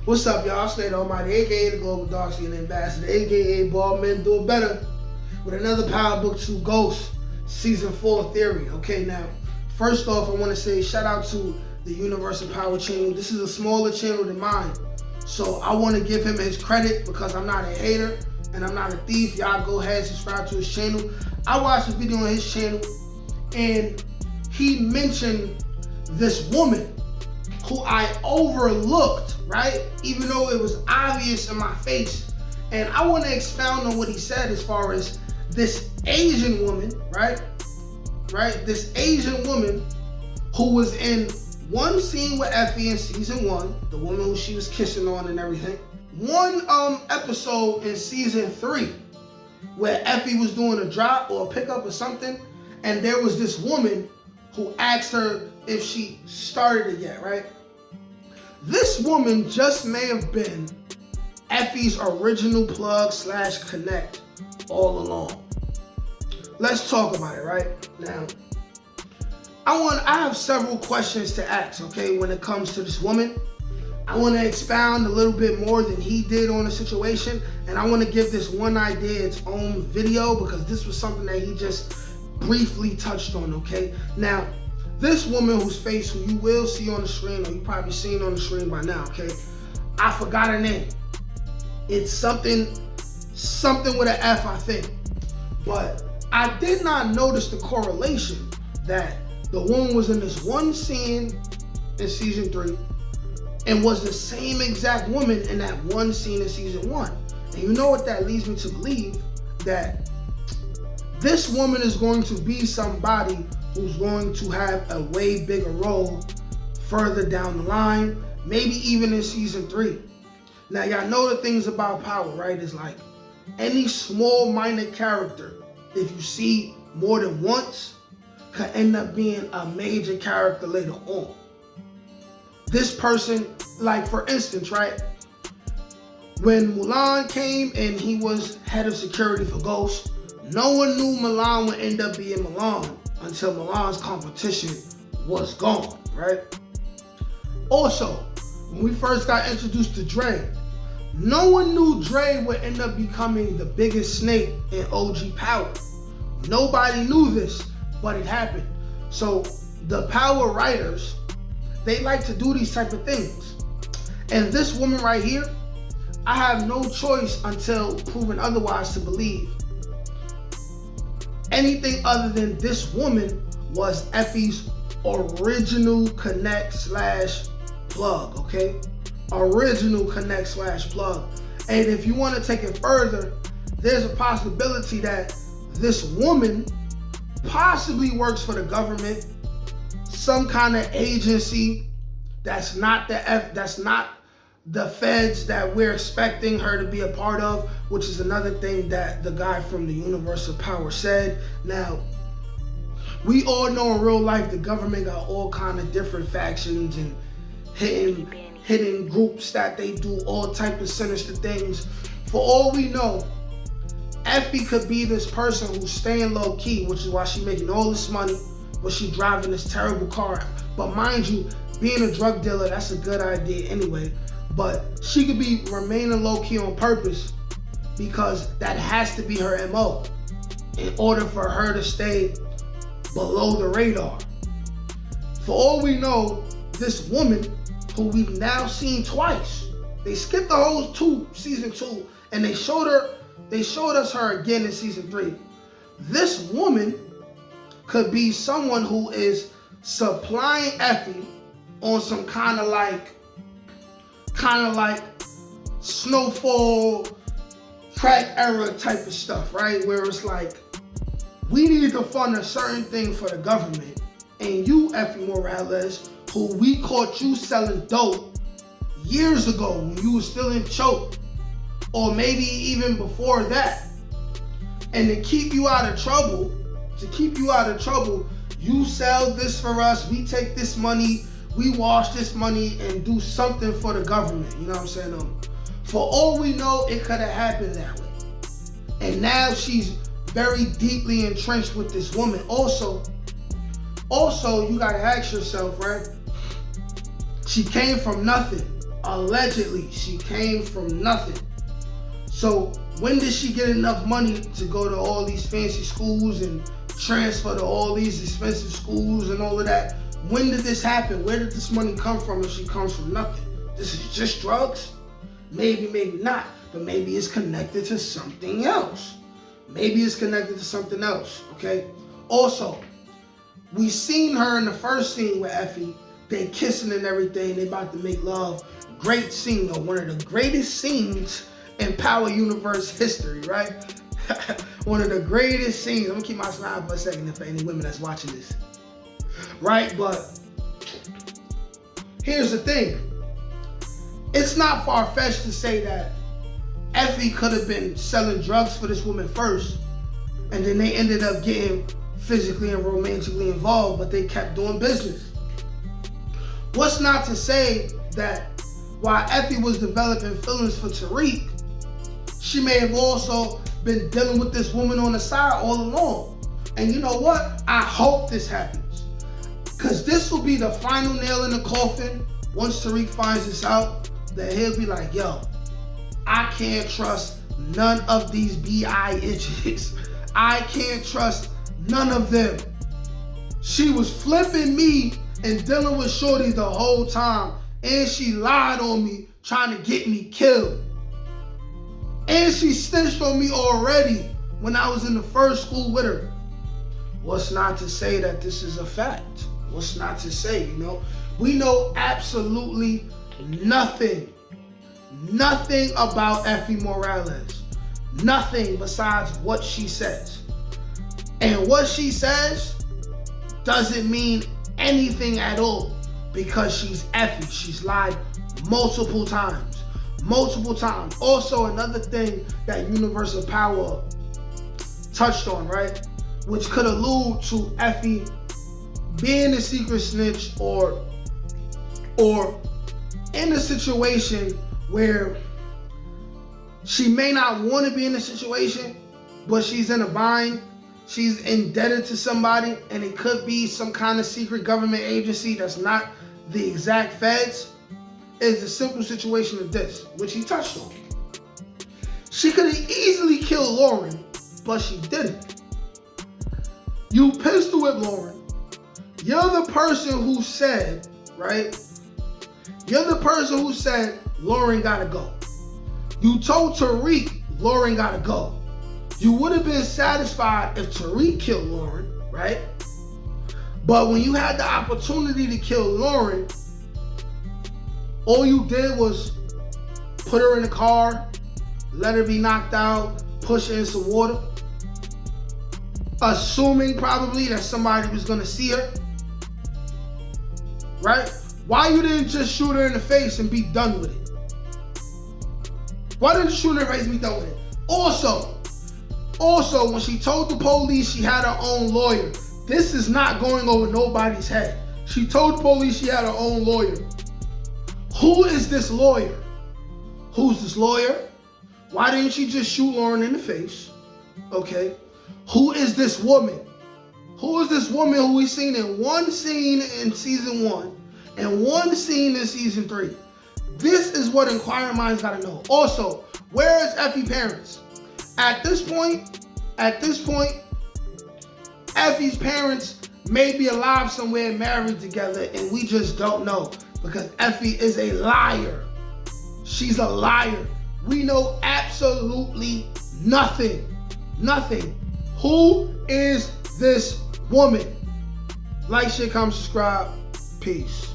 What's up, y'all? Slade Almighty, aka the Global Dark Skin Ambassador, aka Ball Men Do It Better, with another Power Book 2 Ghost Season 4 Theory. Okay, now, first off, I want to say shout out to the Universal Power channel. This is a smaller channel than mine, so I want to give him his credit because I'm not a hater and I'm not a thief. Y'all go ahead and subscribe to his channel. I watched a video on his channel and he mentioned this woman who I overlooked, right? Even though it was obvious in my face. And I want to expound on what he said as far as this Asian woman, right? This Asian woman who was in one scene with Effie in season 1, the woman who she was kissing on and everything. One episode in season 3 where Effie was doing a drop or a pickup or something, and there was this woman who asked her if she started it yet, right? This woman just may have been Effie's original plug / connect all along. Let's talk about it, right? Now, I have several questions to ask, okay, when it comes to this woman. I want to expound a little bit more than he did on the situation, and I want to give this one idea its own video because this was something that he just briefly touched on, okay? Now, this woman whose face who you will see on the screen, or you probably seen on the screen by now, okay? I forgot her name. It's something with an F, I think. But I did not notice the correlation that the woman was in this one scene in season 3 and was the same exact woman in that one scene in season 1. And you know what that leads me to believe? That this woman is going to be somebody who's going to have a way bigger role further down the line, maybe even in season 3. Now, y'all know the things about power, right? It's like any small minor character, if you see more than once, could end up being a major character later on. This person, like for instance, right? When Mulan came and he was head of security for Ghost, no one knew Mulan would end up being Mulan until Mulan's competition was gone, right? Also, when we first got introduced to Dre, no one knew Dre would end up becoming the biggest snake in OG Power. Nobody knew this, but it happened. So the Power writers, they like to do these type of things. And this woman right here, I have no choice until proven otherwise to believe anything other than this woman was Effie's original connect / plug, okay? Original connect / plug. And if you want to take it further, there's a possibility that this woman possibly works for the government, some kind of agency that's not the feds that we're expecting her to be a part of, which is another thing that the guy from the Universal Power said. Now, we all know in real life the government got all kind of different factions and hidden groups that they do all type of sinister things. For all we know, Effie could be this person who's staying low key, which is why she's making all this money, but she's driving this terrible car. But mind you, being a drug dealer, that's a good idea anyway. But she could be remaining low-key on purpose because that has to be her MO in order for her to stay below the radar. For all we know, this woman, who we've now seen twice, they skipped the whole season 2, and they showed us her again in season 3. This woman could be someone who is supplying Effie on some kind of like Snowfall, crack era type of stuff, right? Where it's like, we need to fund a certain thing for the government, and you, Effie Morales, who we caught you selling dope years ago when you were still in choke, or maybe even before that, and to keep you out of trouble, you sell this for us, we take this money, we wash this money and do something for the government, you know what I'm saying? For all we know, it could have happened that way. And now she's very deeply entrenched with this woman. Also, you gotta ask yourself, right? She came from nothing. Allegedly, she came from nothing. So when did she get enough money to go to all these fancy schools and transfer to all these expensive schools and all of that? When did this happen? Where did this money come from if she comes from nothing? This is just drugs? Maybe, maybe not. But maybe it's connected to something else. Maybe it's connected to something else, okay? Also, we seen her in the first scene with Effie. They kissing and everything. They about to make love. Great scene, though. One of the greatest scenes in Power Universe history, right? One of the greatest scenes. I'm gonna keep my smile for a second for any women that's watching this. Right? But here's the thing. It's not far-fetched to say that Effie could have been selling drugs for this woman first, and then they ended up getting physically and romantically involved, but they kept doing business. What's not to say that while Effie was developing feelings for Tariq, she may have also been dealing with this woman on the side all along. And you know what? I hope this happens. Because this will be the final nail in the coffin. Once Tariq finds this out, that he'll be like, yo, I can't trust none of these bitches. I can't trust none of them. She was flipping me and dealing with Shorty the whole time. And she lied on me, trying to get me killed. And she snitched on me already when I was in the first school with her. What's not to say that this is a fact? What's not to say, you know? We know absolutely nothing about Effie Morales. Nothing besides what she says. And what she says doesn't mean anything at all because she's Effie. She's lied multiple times. Also, another thing that Universal Power touched on, right? Which could allude to Effie being a secret snitch or in a situation where she may not want to be in a situation, but she's in a bind. She's indebted to somebody, and it could be some kind of secret government agency that's not the exact feds. Is a simple situation of this, which he touched on. She could have easily killed Lauren, but she didn't. You pistol whipped Lauren. You're the person who said, right? You're the person who said Lauren gotta go. You told Tariq Lauren gotta go. You would have been satisfied if Tariq killed Lauren, right? But when you had the opportunity to kill Lauren, all you did was put her in the car, let her be knocked out, push her in some water, assuming probably that somebody was gonna see her, right? Why you didn't just shoot her in the face and be done with it? Why didn't you shoot her in the face and be done with it? Also, when she told the police she had her own lawyer, this is not going over nobody's head. She told the police she had her own lawyer. Who is this lawyer? Who's this lawyer? Why didn't she just shoot Lauren in the face? Okay. Who is this woman? Who is this woman who we've seen in one scene in season 1 and one scene in season 3? This is what inquiring minds gotta know. Also, where is Effie's parents? At this point, Effie's parents may be alive somewhere, married together, and we just don't know. Because Effie is a liar. She's a liar. We know absolutely nothing. Nothing. Who is this woman? Like, share, comment, subscribe. Peace.